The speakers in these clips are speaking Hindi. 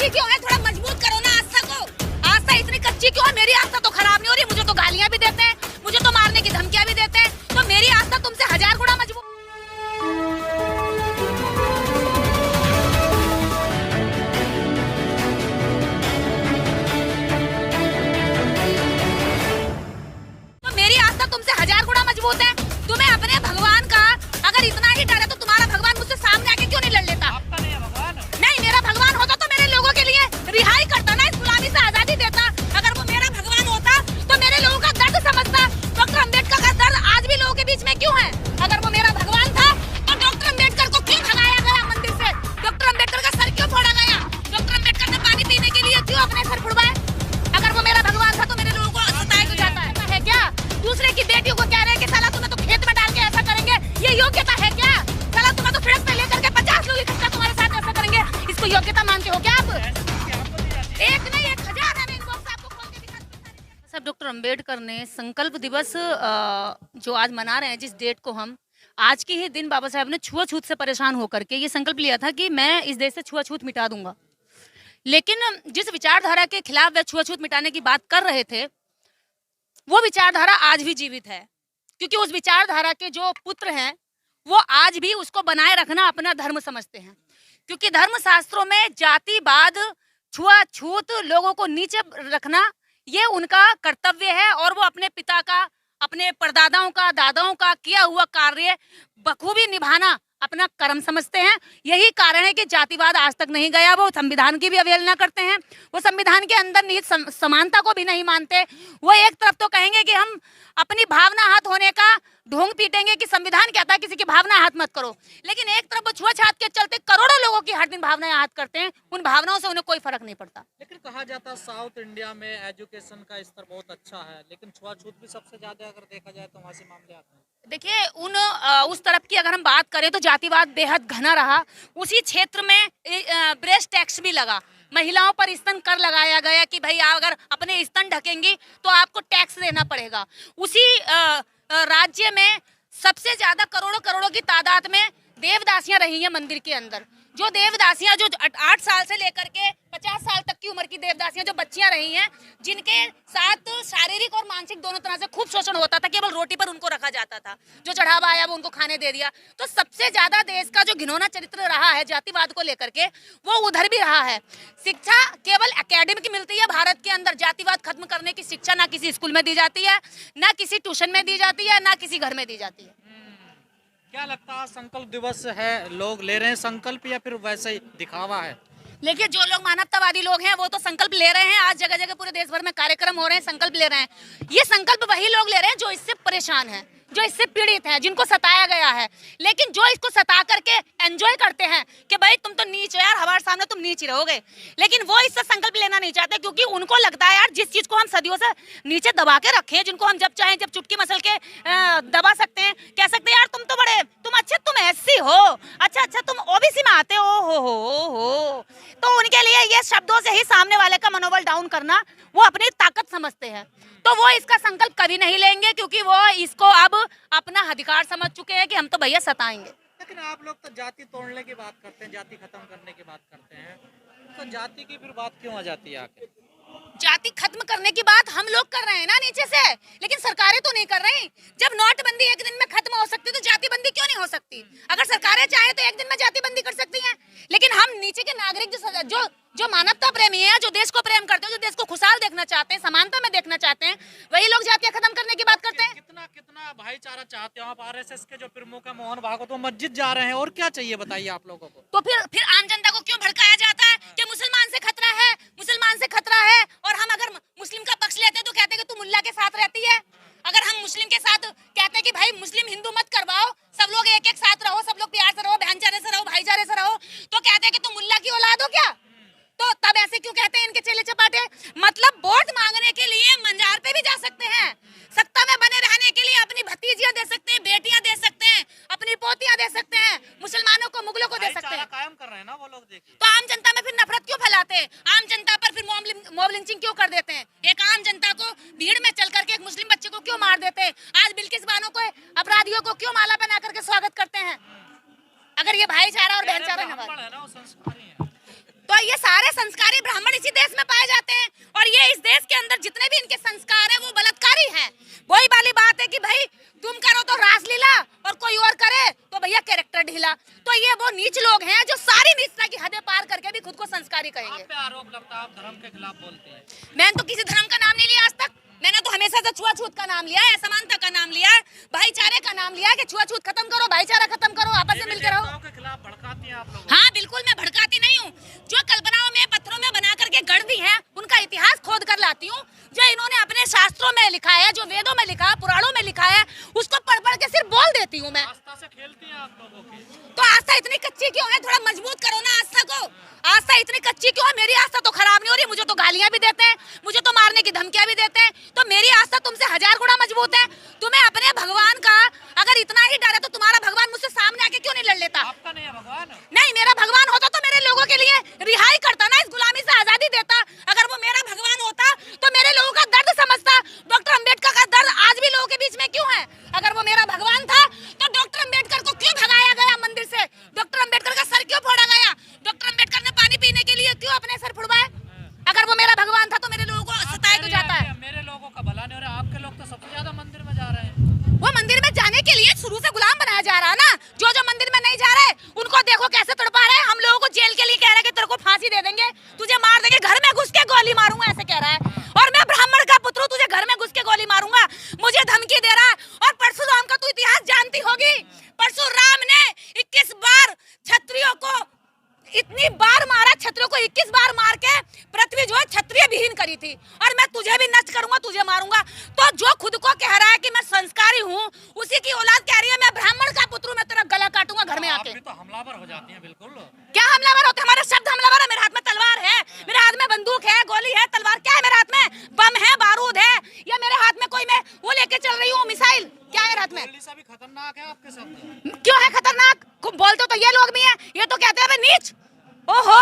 कच्ची क्यों है? थोड़ा मजबूत करो ना आस्था को। आस्था इतनी कच्ची क्यों है? मेरी आस्था तो खराब नहीं हो रही, मुझे तो गालियां भी देते हैं, मुझे तो मारने की धमकियां भी देते हैं, तो मेरी आस्था तुमसे 1000 गुना मजबूत। तो मेरी आस्था तुमसे 1000 गुना मजबूत है। तुम्हें अपने भगवान का अगर इतना ही डर है तो तुम्हारा भगवान मुझसे सामने आके क्यों नहीं लड़ लेता? आपका नहीं है भगवान? नहीं, मेरा भगवान होता तो मेरे लोगों के लिए रिहाई करता ना, इस गुलामी से आजादी देता। अगर वो मेरा भगवान होता तो मेरे लोगों का दर्द समझता। डॉक्टर अम्बेडकर का दर्द आज भी लोगों के बीच में क्यों है? अगर वो मेरा भगवान था तो डॉक्टर अम्बेडकर को क्यों भगाया गया मंदिर से? डॉक्टर अम्बेडकर का सर क्यों फोड़ा गया? डॉक्टर अम्बेडकर ने पानी पीने के लिए क्यों अपने सर फुड़वाए? अगर वो मेरा भगवान था तो मेरे लोगों को सताया क्यों जाता है क्या? दूसरे की बेटियों को कह रहे हैं कि साला तुम्हें तो खेत में डाल के ऐसा करेंगे, ये योग्यता है क्या? साला तुम्हें तो सड़क पे लेकर के 50 लोग इकट्ठा तुम्हारे साथ ऐसा करेंगे, इसको योग्यता मानते हो क्या आप? एक नहीं 1000 है, मैं इनबॉक्स आपको खोल के दिखा दूं। सब डॉक्टर अम्बेडकर ने संकल्प दिवस जो आज मना रहे हैं, जिस डेट को हम आज के ही दिन बाबा साहब ने छुआछूत से परेशान होकर के ये संकल्प लिया था कि मैं इस देश से छुआछूत मिटा दूंगा। लेकिन जिस विचारधारा के खिलाफ वे छुआछूत मिटाने की बात कर रहे थे, वो विचारधारा आज भी जीवित है, क्योंकि उस विचारधारा के जो पुत्र हैं वो आज भी उसको बनाए रखना अपना धर्म समझते हैं। क्योंकि धर्म शास्त्रों में जातिवाद, छुआछूत, लोगों को नीचे रखना ये उनका कर्तव्य है और वो अपने पिता का, अपने परदादाओं का, दादाओं का किया हुआ कार्य बखूबी निभाना अपना कर्म समझते हैं। यही कारण है कि जातिवाद आज तक नहीं गया। वो संविधान की भी अवहेलना करते हैं, वो संविधान के अंदर निहित समानता को भी नहीं मानते। वो एक तरफ तो कहेंगे कि हम अपनी भावना हाथ होने का ढोंग पीटेंगे कि संविधान कहता है किसी की भावना हाथ मत करो, लेकिन एक तरफ वो छुआछूत के चलते करोड़ों लोगों की हर दिन भावनाएं हाथ करते हैं। उन भावनाओं से उन्हें कोई फर्क नहीं पड़ता। लेकिन कहा जाता है साउथ इंडिया में एजुकेशन का स्तर बहुत अच्छा है, लेकिन छुआछूत भी सबसे ज्यादा अगर देखा जाए तो वहाँ से मामले आते हैं। देखिए, उस तरफ की अगर हम बात करें तो जातिवाद बेहद घना रहा। उसी क्षेत्र में ब्रेस्ट टैक्स भी लगा, महिलाओं पर स्तन कर लगाया गया कि भाई अगर अपने स्तन ढकेंगी तो आपको टैक्स देना पड़ेगा। उसी राज्य में सबसे ज्यादा करोड़ों करोड़ों की तादाद में देवदासियां रही हैं मंदिर के अंदर। जो देवदासियां जो 8 साल से लेकर के 50 साल तक की उम्र की देवदासियां जो बच्चियां रही हैं, जिनके साथ शारीरिक और मानसिक दोनों तरह से खूब शोषण होता था, केवल रोटी पर उनको रखा जाता था, जो चढ़ावा आया वो उनको खाने दे दिया। तो सबसे ज्यादा देश का जो घिनौना चरित्र रहा है जातिवाद को लेकर के, वो उधर भी रहा है। शिक्षा केवल एकेडमिक मिलती है भारत के अंदर, जातिवाद खत्म करने की शिक्षा ना किसी स्कूल में दी जाती है, ना किसी ट्यूशन में दी जाती है, ना किसी घर में दी जाती है। क्या लगता है संकल्प दिवस है, लोग ले रहे हैं संकल्प या फिर वैसे ही दिखावा है? लेकिन जो लोग मानवतावादी लोग हैं वो तो संकल्प ले रहे हैं। आज जगह जगह पूरे देश भर में कार्यक्रम हो रहे हैं, संकल्प ले रहे हैं। ये संकल्प वही लोग ले रहे हैं जो इससे परेशान हैं, जो इससे पीड़ित हैं, जिनको सताया गया है। लेकिन जो इसको सता करके एंजॉय करते हैं कि भाई तुम तो नीच हो यार, हमारे सामने तुम नीच ही रहोगे, लेकिन वो इससे संकल्प लेना नहीं चाहते, क्योंकि उनको लगता है यार जिस चीज को हम सदियों से नीचे दबा के रखे हैं, जिनको हम जब चाहें जब चुटकी मसल के दबा सकते हैं, कह सकते हैं यार तुम तो बड़े, तुम अच्छे, तुम ऐसी हो, अच्छा तुम ओबीसी में आते हो, तो उनके लिए ये शब्दों से ही सामने वाले का मनोबल डाउन करना वो अपनी ताकत समझते हैं। तो वो इसका संकल्प कभी नहीं लेंगे, क्योंकि वो इसको अब अपना अधिकार समझ चुके हैं कि हम तो भैया सताएंगे। लेकिन आप लोग तो जाति तोड़ने की बात करते हैं, जाति खत्म करने की बात करते हैं, तो जाति की फिर बात क्यों आ जाती है आके? जाति खत्म करने की बात हम लोग कर रहे हैं ना नीचे से, लेकिन सरकारें तो नहीं कर रही। जब नोटबंदी एक दिन में खत्म हो सकती तो जातिबंदी क्यों नहीं हो सकती? अगर सरकारें चाहे तो एक दिन में जातिबंदी कर सकती हैं, लेकिन हम नीचे के नागरिक जो मानवता प्रेमी है, जो देश को प्रेम करते हैं, जो देश को खुशहाल देखना चाहते हैं, समानता में देखना चाहते हैं, वही लोग जातियां खत्म करने की बात करते हैं। कितना भाईचारा चाहते हो आप? आरएसएस के जो प्रमुख है मोहन भागवत वो मस्जिद जा रहे हैं, और क्या चाहिए बताइए आप लोगों को? तो फिर आम जनता को क्यों भड़काया जाता है कि मुसलमान से खतरा है, मुसलमान से खतरा है, और हम अगर मुस्लिम का पक्ष लेते हैं तो कहते हैं कि तू मुल्ला के साथ रहती है। अगर हम मुस्लिम के साथ कहते हैं कि भाई मुस्लिम हिंदू मत करवाओ, सब लोग एक साथ रहो, सब लोग प्यार से रहो, भाईचारे से रहो, भाईचारे से रहो, तो कहते हैं कि तुम मुल्ला की औलाद हो क्या? तो तब ऐसे क्यों कहते हैं इनके चेले चपाटे? मतलब वोट मांगने के लिए मंजार पे भी जा सकते हैं, सत्ता में बने रहने के लिए अपनी भतीजियां दे सकते हैं, बेटियां दे सकते हैं, अपनी पोतियां दे सकते हैं, मुसलमानों को, मुगलों को दे सकते हैं। कायम कर रहे हैं ना वो लोग, देखिए। तो आम जनता में फिर नफरत क्यों फैलाते हैं? आम जनता पर फिर मॉब लिंचिंग क्यों कर देते हैं? एक आम जनता को भीड़ में चल करके एक मुस्लिम बच्चे को क्यों मार देते हैं? आज बिल्किस बानो को, अपराधियों को क्यों माला पहना करके स्वागत करते हैं? अगर ये भाईचारा और भाईचारा है ना, वो संस्कारी है। तो ये सारे संस्कारी ब्राह्मण इसी देश में पाए जाते हैं, और ये इस देश के अंदर जितने भी इनके संस्कार हैं वो बलात्कारी हैं। वही वाली बात है कि भाई तुम करो तो रासलीला और कोई और करे तो भैया कैरेक्टर ढीला। तो ये वो नीच लोग हैं जो सारी नीचता की हदें पार करके भी खुद को संस्कारी कहेंगे। आप पे आरोप लगता है आप धर्म के खिलाफ बोलते हैं। मैंने तो किसी धर्म का नाम नहीं लिया आज तक। मैंने तो हमेशा से छुआछूत का नाम लिया है, असमानता का नाम लिया है, भाईचारे का नाम लिया है कि छुआछूत खत्म करो, भाईचारा खत्म करो, आपस में मिलकर रहो। के खिलाफ भड़काती हैं आप लोग। हाँ बिल्कुल, मैं भड़काती नहीं हूँ। जो कल्पनाओं में पत्थरों में बना करके गढ़ दी है उनका इतिहास खोद कर लाती हूँ। जो इन्होंने अपने शास्त्रों में लिखा है, जो वेदों में लिखा है, पुराणों में लिखा है, उसको पढ़ पढ़ के सिर्फ बोल देती हूँ मैं। आस्था से खेलती हैं आप लोगों की। तो आस्था इतनी कच्ची क्यों है? थोड़ा मजबूत करो ना आस्था को। आस्था इतनी कच्ची क्यों है? मेरी आस्था तो खराब नहीं हो रही, मुझे तो गालियां भी देते हैं, मुझे तो मारने की धमकियां भी देते हैं, तो मेरी आस्था तुमसे 1000 गुना मजबूत है। तुम्हें अपने भगवान का अगर इतना ही डर है तो तुम्हारा भगवान मुझसे सामने आके क्यों नहीं लड़ लेता? आपका नहीं है भगवान? नहीं, मेरा भगवान होता तो मेरे लोगों के लिए रिहाई करता ना, इस गुलामी से आजादी देता। अगर वो मेरा भगवान होता तो मेरे लोगों का दर्द समझता। डॉक्टर अम्बेडकर का दर्द आज भी लोगों के बीच में क्यों है? अगर वो मेरा भगवान था तो डॉक्टर अम्बेडकर को क्यों भगाया गया मंदिर से? डॉक्टर अम्बेडकर का सर क्यों फोड़ा गया? डॉक्टर अम्बेडकर ने पानी पीने के लिए क्यों अपने सर फुड़वाए? अगर वो मेरा भगवान था तो मेरे लोगों को सताया तो जाता है। मेरे लोगों का भला नहीं हो रहा, आपके लोग तो सबसे ज्यादा मंदिर में जा रहे हैं। वो मंदिर में जाने के लिए शुरू से गुलाम बनाया जा रहा है ना। जो जो मंदिर में नहीं जा रहे उनको देखो कैसे तड़पा रहे हैं। हम लोगों को जेल के लिए कह रहा है कि तेरे को फांसी दे देंगे, तुझे मार देंगे, घर में घुस के गोली मारूंगा ऐसे कह रहा है। और मैं ब्राह्मण का पुत्र हूं, तुझे घर में घुस के गोली मारूंगा, मुझे धमकी दे रहा है। और परशुराम का तू इतिहास जानती होगी। परशुराम ने 21 बार क्षत्रियों को इतनी बार मारा, क्षत्रियों को 21 बार मार के पृथ्वी जो है क्षत्रिय विहीन करी थी। और मैं तुझे भी नष्ट करूंगा, तुझे मारूंगा। तो जो खुद को कह रहा है कि मैं संस्कारी हूँ, उसी की औलाद कह रही है मैं ब्राह्मण का पुत्र हूं, मैं तेरा गला काटूंगा घर में आके। आप भी तो हमलावर हो जाती हैं। बिल्कुल क्या हमलावर होते? हमारे शब्द हमलावर है। मेरे हाथ में तलवार है, मेरे हाथ में बंदूक है, गोली है, तलवार क्या है मेरे हाथ में? बम है, बारूद है, या मेरे हाथ में कोई मैं वो लेके चल रही हूँ मिसाइल? क्या है मेरे हाथ में? से भी खतरनाक है आपके शब्द। क्यों है खतरनाक? बोलते तो ये लोग भी हैं, ये तो कहते हैं नीच। ओहो,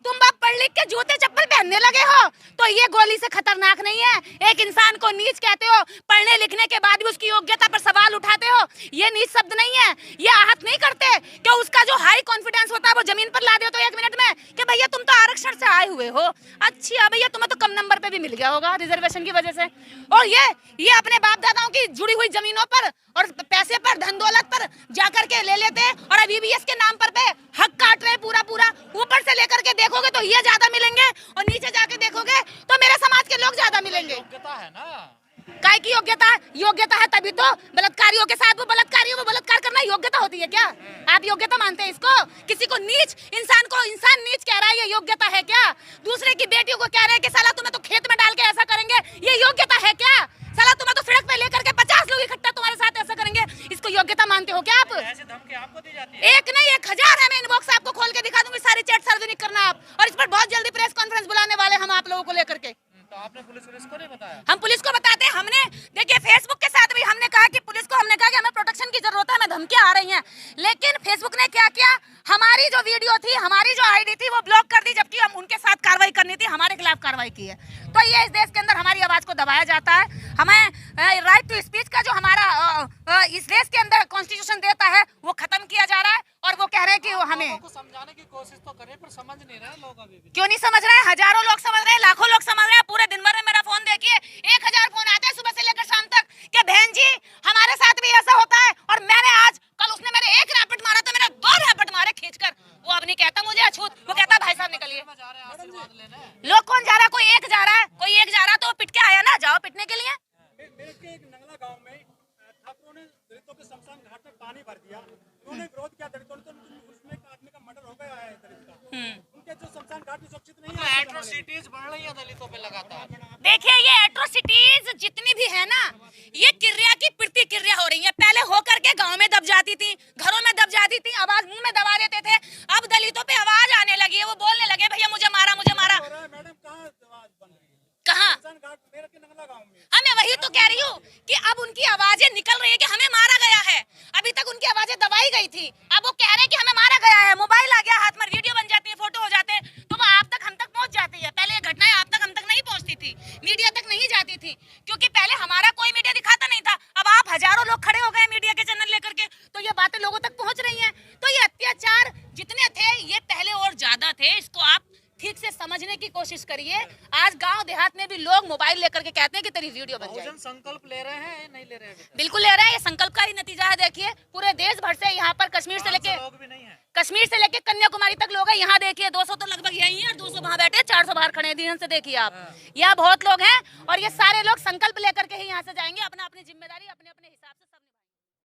तुम बाप पढ़ लिख के जूते चप्पल पहनने लगे हो तो ये गोली से खतरनाक नहीं है। एक इंसान को नीच कहते हो, पढ़ने लिखने के बाद भी उसकी योग्यता पर सवाल उठाते हो, ये नीच शब्द नहीं है। ये आहत नहीं करते कि उसका जो हाई कॉन्फिडेंस होता है वो जमीन पर ला दे तो 1 मिनट में कि भैया तुम तो आरक्षण से आए हुए हो। अच्छा भैया तुम्हें तो कम नंबर पे भी मिल गया होगा रिजर्वेशन की वजह से। और ये अपने बाप दादाओं की जुड़ी हुई जमीनों पर और पैसे पर, धन दौलत पर जाकर के ले लेते हैं और अब ईवीएस के नाम पर पे हक काट रहे पूरा। ऊपर से लेकर के देखोगे तो ये ज्यादा मिलेंगे और नीचे जाके देखोगे तो मेरे समाज के लोग ज्यादा मिलेंगे। योग्यता है ना। काय की योग्यता? योग्यता है तभी तो बलात्कारियों के साथ वो बलात्कारियों को बलात्कार करना योग्यता होती है क्या? आप योग्यता मानते हैं इसको? किसी को नीच, इंसान को इंसान नीच कह रहा है, ये योग्यता है क्या? दूसरे की बेटियों को कह रहे हैं कि साला तुम्हें तो खेत में डाल के ऐसा करेंगे, ये योग्यता है क्या? साला तुम्हें तो सड़क पे लेकर के 50 लोग इकट्ठा तुम्हारे साथ ऐसा करेंगे, इसको योग्यता मानते हो क्या आप? ऐसे धमकी आपको दी जाती है? एक नहीं 1000 है। मैं इनबॉक्स आपको खोल के दिखा दूंगी, सारी चैट सार्वजनिक करना आप। और इस पर बहुत जल्दी प्रेस कॉन्फ्रेंस बुलाने वाले हम आप लोगों को लेकर के। तो आपने पुलिस को नहीं बताया? हम पुलिस को बताते हैं। हमने देखिए फेसबुक के साथ भी हमने कहा कि पुलिस को हमने कहा कि हमें प्रोटेक्शन की जरूरत है, हमें धमकियां आ रही हैं, लेकिन फेसबुक ने क्या किया, हमारी जो वीडियो थी, हमारी जो आईडी थी वो ब्लॉक कर दी, जबकि हम उनके साथ कार्रवाई करनी थी, हमारे खिलाफ कार्रवाई की है। तो ये इस देश के अंदर हमारी आवाज को दबाया जाता है। हमें राइट टू स्पीच का जो हमारा इस देश के अंदर कॉन्स्टिट्यूशन देता है वो खत्म किया जा रहा है। और वो कह रहे हैं कि वो हमें को समझाने की कोशिश तो करें पर समझ नहीं रहे लोग अभी भी। क्यों नहीं समझ रहे हैं? हजारों लोग समझ रहे हैं, लाखों लोग समझ रहे हैं। पूरे दिन भर में मेरा फोन देखिए, 1000 फोन आते हैं सुबह से लेकर शाम तक कि बहन जी हमारे साथ भी ऐसा होता है। और मैंने आज कल उसने मेरे 1 रैपट मारा तो मेरा 2 रैपट मारे खींचकर। वो अब नहीं कहता मुझे अछूत, वो कहता भाई साहब निकलिए। लोग कौन जा रहा है? कोई एक जा रहा है, कोई एक जा रहा है तो वो पिट के आया ना, जाओ पिटने के लिए। एक नंगला गांव में ठाकुरों ने दलितों के शमशान घाट में पानी भर दिया। उन्होंने विरोध किया दलितों ने, तो उसमें एक आदमी का मर्डर हो गया है दलित का। उनके जो शमशान घाट में सुरक्षित नहीं है। एट्रोसिटीज बढ़ रही है दलितों पे लगातार। देखिए ये एट्रोसिटीज जितनी भी है ना, ये क्रिया की प्रतिक्रिया हो रही है। पहले होकर के गांव में दब जाती थी, घरों में दब जाती थी, आवाज मुंह में दबा देते थे। अब दलितों पे आवाज आने लगी है, वो बोलने लगे भैया मुझे मारा, मुझे मारा। मैडम कहाँ आवाज बन रही है? कहाँ? मेरे के नंगला गांव में। मैं वही तो कह रही हूँ कि अब उनकी आवाजें निकल रही है कि हमें मारा गया है। अभी तक उनकी आवाजें दबाई गई थी, अब वो कह रहे हैं कि हमें मारा गया है। मोबाइल आ गया हाथ में, वीडियो बन जाती है, फोटो हो जाते हैं, तो वो आप तक हम तक पहुंच जाती है। पहले ये घटनाएं आप तक हम तक नहीं पहुंचती थी, मीडिया तक नहीं जाती थी, क्योंकि पहले हमारा कोई मीडिया दिखाता नहीं था। अब आप हजारों लोग खड़े हो गए मीडिया के चैनल लेकर के, तो ये बातें लोगों तक पहुंच रही हैं। तो ये अत्याचार जितने थे ये पहले और ज्यादा थे, इसको आप ठीक से समझने की कोशिश करिए। आज गांव देहात में भी लोग मोबाइल लेकर के कहते हैं कि तेरी वीडियो बन जाए। संकल्प ले रहे हैं नहीं ले रहे हैं? बिल्कुल ले रहे हैं, ये संकल्प का ही नतीजा है। देखिए पूरे देश भर से यहाँ पर कश्मीर से लेके कन्याकुमारी तक लोग हैं। यहाँ देखिए 200 तो लगभग यही है और 200 वहाँ बैठे, 400 बाहर खड़े हैं। ध्यान से देखिए आप, यहाँ बहुत लोग हैं और ये सारे लोग संकल्प लेकर के ही यहाँ से जाएंगे। अपना अपनी जिम्मेदारी अपने अपने